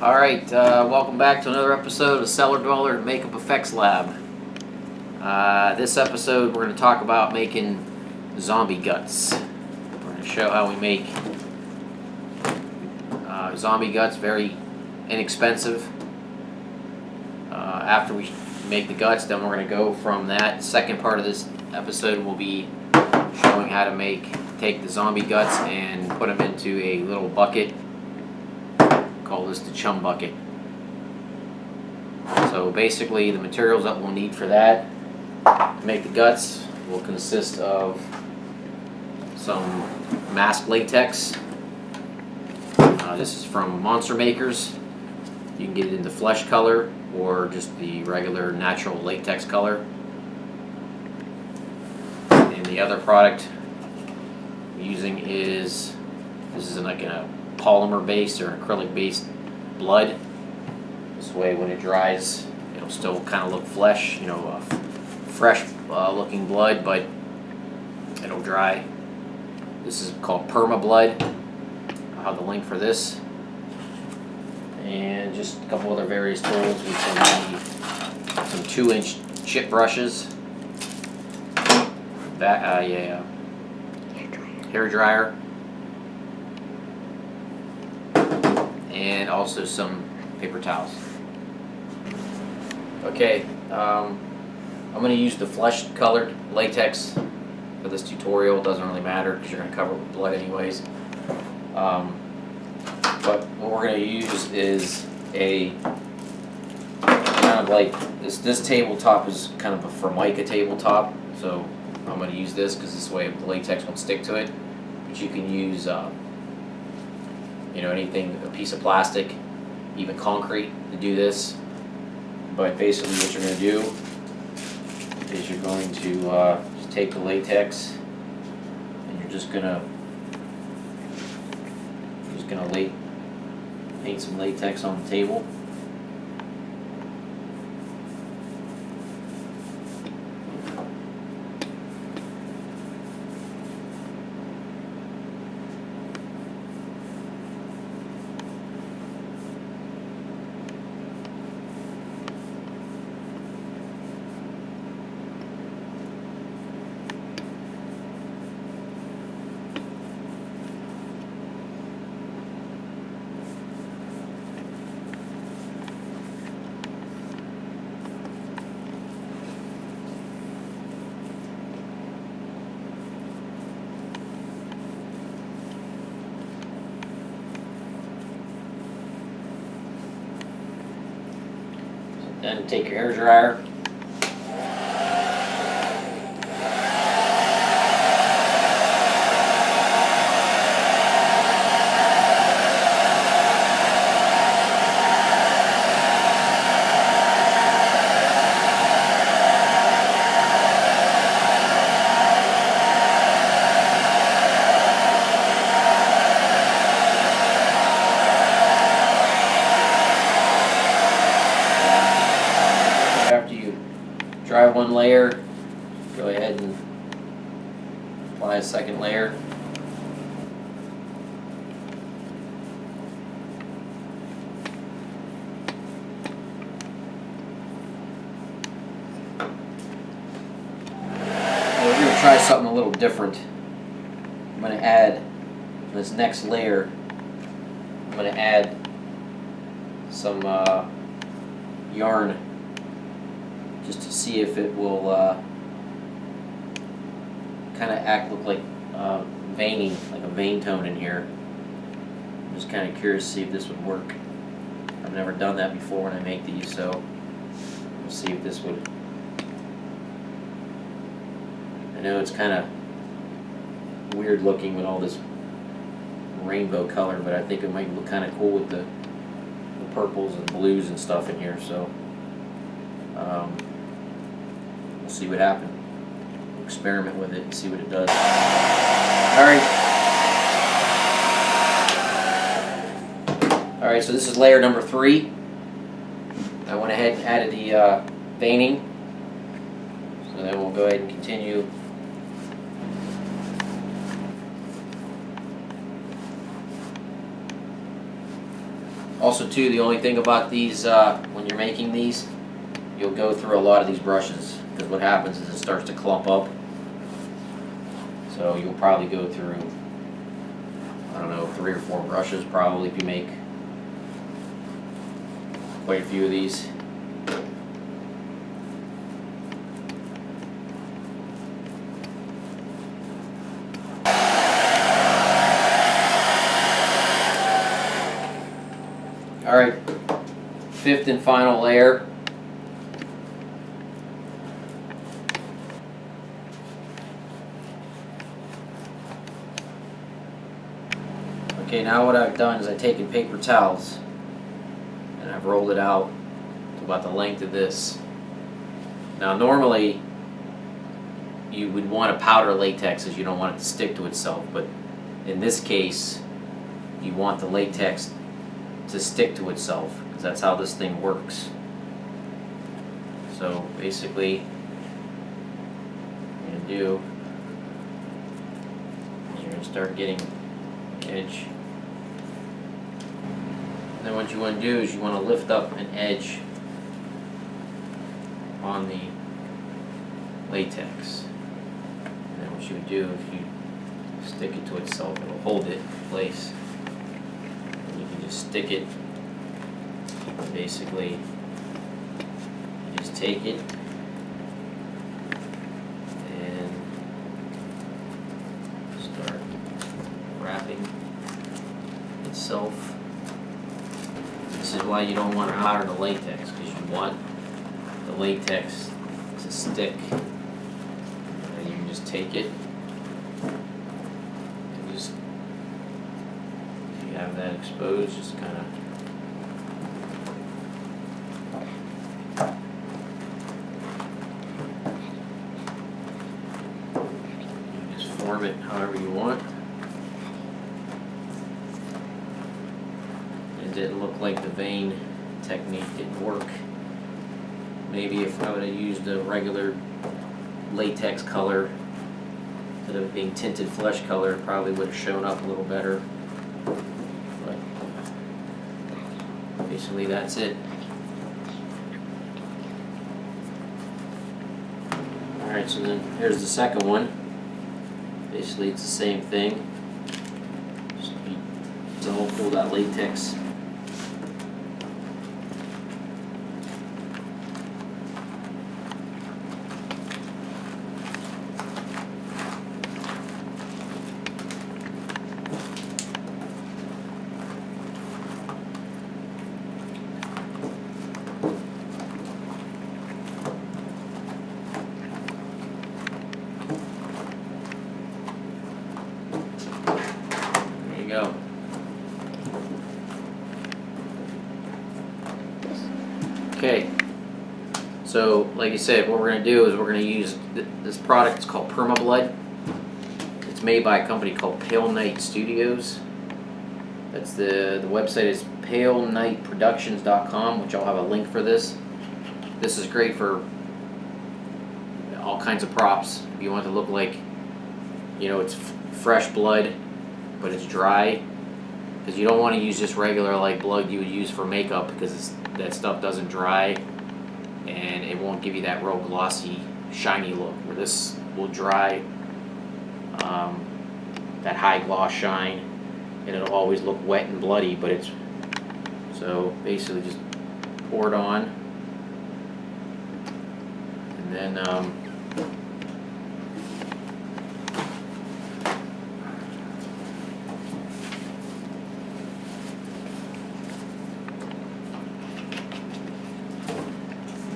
Alright, welcome back to another episode of Cellar Dweller Makeup Effects Lab. This episode we're going to talk about making zombie guts. We're going to show how we make zombie guts, very inexpensive. After we make the guts, then we're going to go from that. Second part of this episode will be showing how to take the zombie guts and put them into a little bucket. Call this the chum bucket. So basically the materials that we'll need for that to make the guts will consist of some mask latex. This is from Monster Makers. You can get it in the flesh color or just the regular natural latex color. And the other product I'm using is, this is like a polymer based or acrylic based blood. This way when it dries it'll still kind of look fresh, fresh looking blood, but it'll dry. This is called perma-blood. I'll have the link for this, and just a couple other various tools with some 2-inch chip brushes, hair dryer, and also some paper towels. Okay, I'm going to use the flesh colored latex for this tutorial. It doesn't really matter because you're going to cover it with blood anyways. But what we're going to use is a kind of like this tabletop is kind of a Formica tabletop, so I'm going to use this because this way the latex won't stick to it. But you can use anything, a piece of plastic, even concrete to do this. But basically what you're going to do is you're going to just take the latex and you're just going to paint some latex on the table. Then take your hair dryer. After you dry one layer, go ahead and apply a second layer. Well, we're going to try something a little different. I'm going to add this next layer. I'm going to add some yarn, just to see if it will kind of look like veining, like a vein tone in here. I'm just kind of curious to see if this would work. I've never done that before when I make these, so we'll see if this would. I know it's kind of weird looking with all this rainbow color, but I think it might look kind of cool with the purples and blues and stuff in here, so we'll see what happens. We'll experiment with it and see what it does. Alright, so this is layer number 3. I went ahead and added the veining, so then we'll go ahead and continue. Also too, the only thing about these, when you're making these, you'll go through a lot of these brushes, because what happens is it starts to clump up. So you'll probably go through, I don't know, 3 or 4 brushes probably if you make quite a few of these. Alright, 5th and final layer. Okay, now what I've done is I've taken paper towels and I've rolled it out to about the length of this. Now normally you would want to powder latex as you don't want it to stick to itself, but in this case you want the latex to stick to itself, because that's how this thing works. So basically what you're going to do is you're going to start getting the edge. And then what you want to do is you want to lift up an edge on the latex. And then what you would do, if you stick it to itself, it'll hold it in place. You can just stick it, basically, you just take it and start wrapping itself. This is why you don't want to powder the latex, because you want the latex to stick. And you can just take it and just, have that exposed, just kind of you just form it however you want. It didn't look like the vein technique didn't work. Maybe if I would have used a regular latex color instead of being tinted flesh color, it probably would have shown up a little better. Basically that's it. Alright, so then here's the second one. Basically it's the same thing. Just don't pull that latex. Go. Okay, so like I said, what we're going to do is we're going to use this product. It's called perma-blood. It's made by a company called Pale Night Studios. That's the website is palenightproductions.com, which I'll have a link for this. This is great for all kinds of props. If you want it to look like, you know, it's fresh blood, but it's dry, because you don't want to use just regular like blood you would use for makeup, because that stuff doesn't dry and it won't give you that real glossy shiny look, where this will dry that high gloss shine, and it'll always look wet and bloody, but it's, so basically just pour it on, and then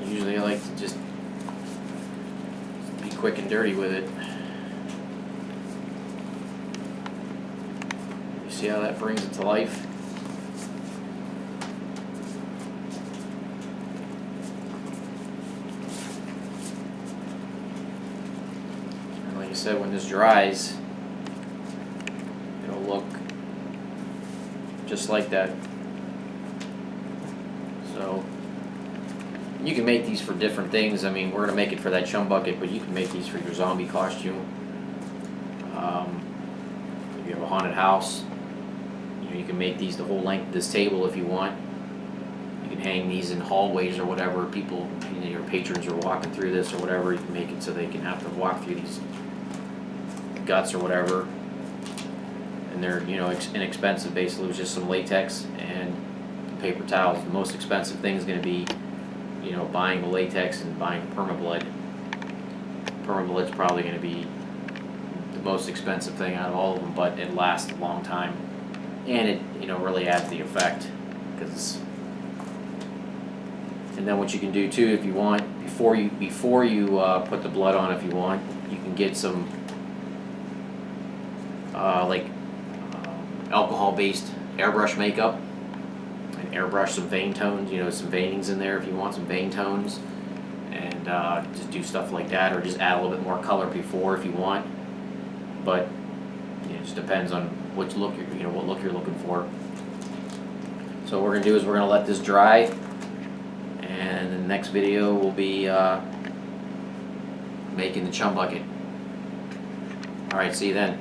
usually I like to just be quick and dirty with it. You see how that brings it to life? And like I said, when this dries, it'll look just like that. So you can make these for different things. I mean, we're gonna make it for that chum bucket, but you can make these for your zombie costume. If you have a haunted house, You know, you can make these the whole length of this table if you want. You can hang these in hallways or whatever. People, you know, your patrons are walking through this or whatever. You can make it so they can have to walk through these guts or whatever. And they're, you know, inexpensive. Basically, it was just some latex and paper towels. The most expensive thing is going to be, you know, buying the latex and buying perma-blood. Perma-blood's probably going to be the most expensive thing out of all of them, but it lasts a long time, and it, you know, really adds the effect. Because, and then what you can do too, if you want, before you put the blood on, if you want, you can get some alcohol-based airbrush makeup and airbrush some vein tones. You know, some veinings in there if you want some vein tones, and just do stuff like that, or just add a little bit more color before if you want. But you know, it just depends on what look you're looking for. So what we're gonna do is we're gonna let this dry, and the next video will be making the chum bucket. All right, see you then.